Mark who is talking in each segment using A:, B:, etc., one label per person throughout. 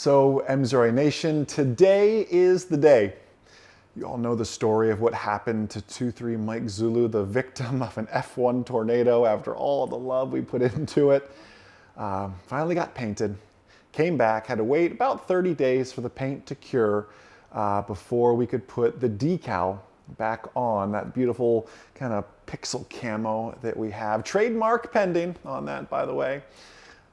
A: So, MzeroA Nation, today is the day. You all know the story of what happened to 2-3 Mike Zulu, the victim of an F1 tornado after all the love we put into it. Finally got painted, came back, had to wait about 30 days for the paint to cure before we could put the decal back on, that beautiful kind of pixel camo that we have. Trademark pending on that, by the way.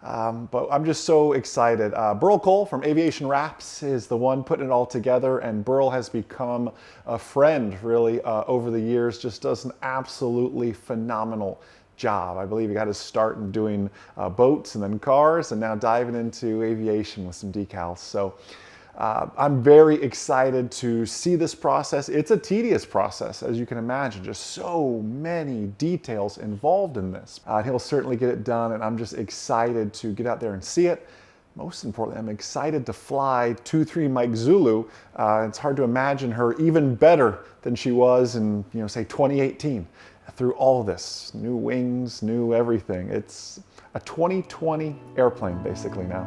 A: But I'm just so excited. Burl from Aviation Wraps is the one putting it all together, and Burl has become a friend really over the years, just does an absolutely phenomenal job. I believe he got his start in doing boats and then cars, and now diving into aviation with some decals. So I'm very excited to see this process. It's a tedious process, as you can imagine, just so many details involved in this. He'll certainly get it done, and I'm just excited to get out there and see it. Most importantly, I'm excited to fly 2-3 Mike Zulu. It's hard to imagine her even better than she was in, say 2018 through all of this. New wings, new everything. It's a 2020 airplane basically now.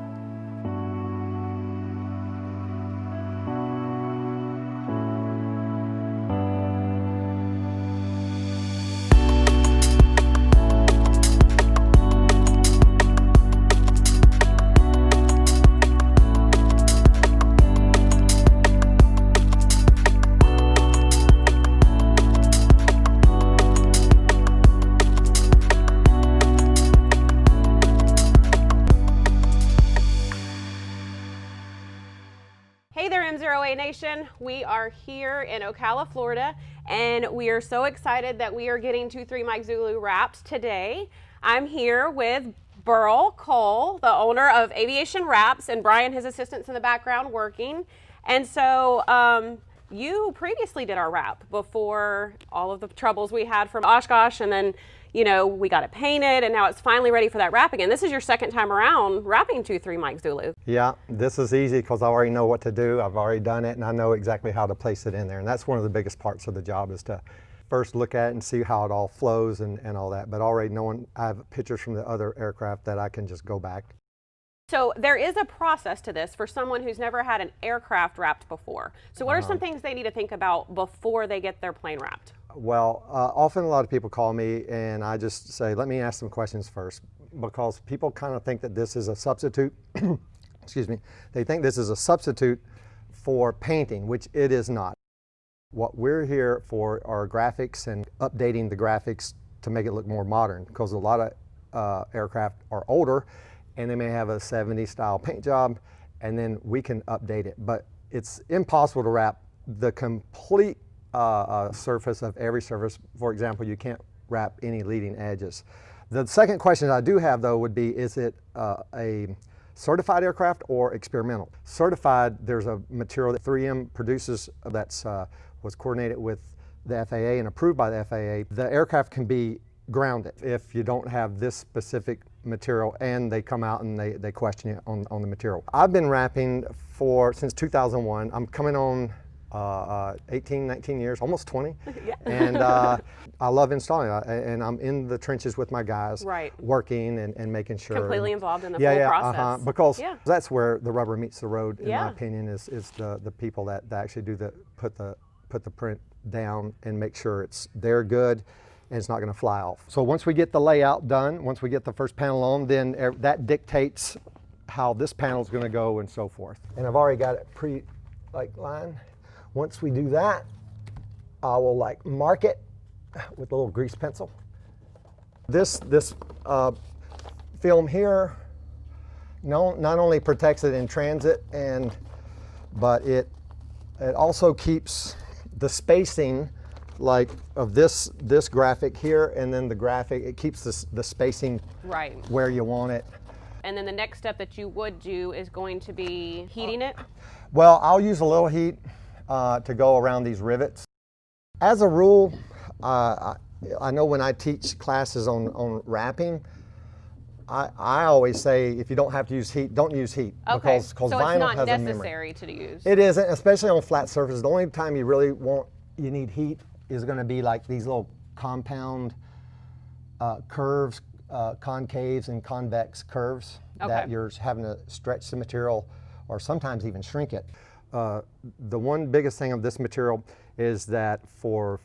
B: Hey there, MzeroA Nation. We are here in Ocala, Florida, and we are so excited that we are getting 2-3 Mike Zulu wrapped today. I'm here with Burl Cole, the owner of Aviation Wraps, and Brian, his assistant's in the background working. And so you previously did our wrap before all of the troubles we had from Oshkosh, and then we got it painted, and now it's finally ready for that wrap again. This is your second time around wrapping 2-3 Mike Zulu.
C: Yeah, this is easy because I already know what to do. I've already done it, and I know exactly how to place it in there. And that's one of the biggest parts of the job, is to first look at it and see how it all flows and all that. But already knowing, I have pictures from the other aircraft that I can just go back.
B: So there is a process to this for someone who's never had an aircraft wrapped before. So what are some things they need to think about before they get their plane wrapped?
C: Well, often a lot of people call me and I just say, let me ask some questions first, because people kind of think that this is a substitute, excuse me, they think this is a substitute for painting, which it is not. What we're here for are graphics and updating the graphics to make it look more modern, because a lot of aircraft are older and they may have a 70s style paint job, and then we can update it. But it's impossible to wrap the complete surface of every surface. For example, you can't wrap any leading edges. The second question I do have, though, would be, is it a certified aircraft or experimental? Certified, there's a material that 3M produces that's was coordinated with the FAA and approved by the FAA. The aircraft can be grounded if you don't have this specific material, and they come out and they question you on the material. I've been wrapping since 2001. I'm coming on 18, 19 years, almost 20.
B: Yeah.
C: And I love installing it, and I'm in the trenches with my guys,
B: right,
C: working and making sure.
B: Completely involved in the full process.
C: Because that's where the rubber meets the road, in my opinion, is the people that actually do put the print down and make sure they're good and it's not going to fly off. So once we get the layout done, once we get the first panel on, then that dictates how this panel is going to go and so forth. And I've already got it lined. Once we do that, I will mark it with a little grease pencil. This film here not only protects it in transit, but it also keeps the spacing of this graphic here, and then the graphic, it keeps the spacing
B: right
C: where you want it.
B: And then the next step that you would do is going to be heating it?
C: Well, I'll use a little heat to go around these rivets. As a rule, I know when I teach classes on wrapping, I always say, if you don't have to use heat, don't use heat.
B: Okay,
C: because
B: so
C: vinyl
B: it's not
C: has
B: necessary to use.
C: It isn't, especially on flat surfaces. The only time you really you need heat is going to be these little compound curves, concaves and convex curves that you're having to stretch the material or sometimes even shrink it. The one biggest thing of this material is that for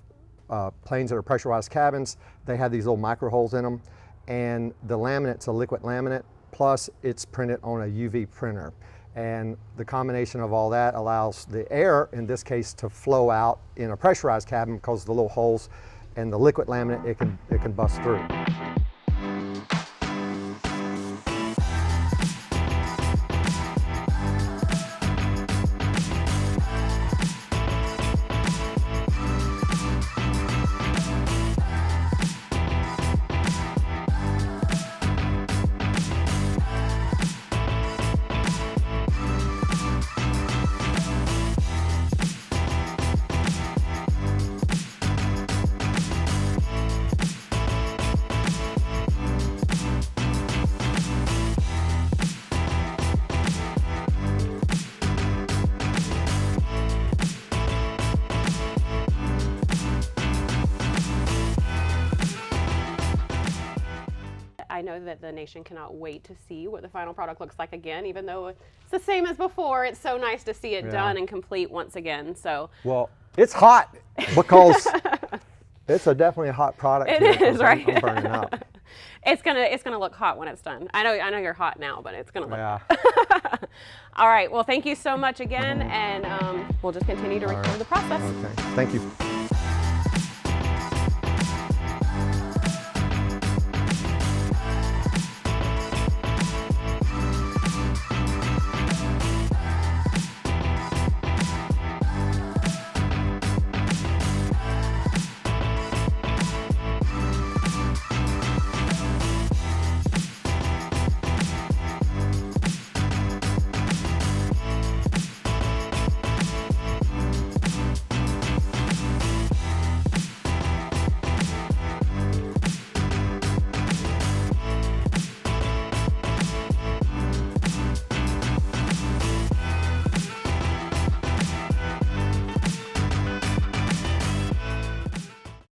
C: planes that are pressurized cabins, they have these little micro holes in them, and the laminate's a liquid laminate, plus it's printed on a UV printer. And the combination of all that allows the air, in this case, to flow out in a pressurized cabin because of the little holes, and the liquid laminate, it can bust through.
B: I know that the nation cannot wait to see what the final product looks like again, even though it's the same as before. It's so nice to see it done and complete once again. So,
C: well, it's hot because it's definitely a hot product.
B: It
C: here,
B: is, right?
C: I'm burning up.
B: It's gonna look hot when it's done. I know you're hot now, but it's gonna look
C: Yeah.
B: hot. All right. Well, thank you so much again, and we'll just continue to record the process.
C: Okay. Thank you.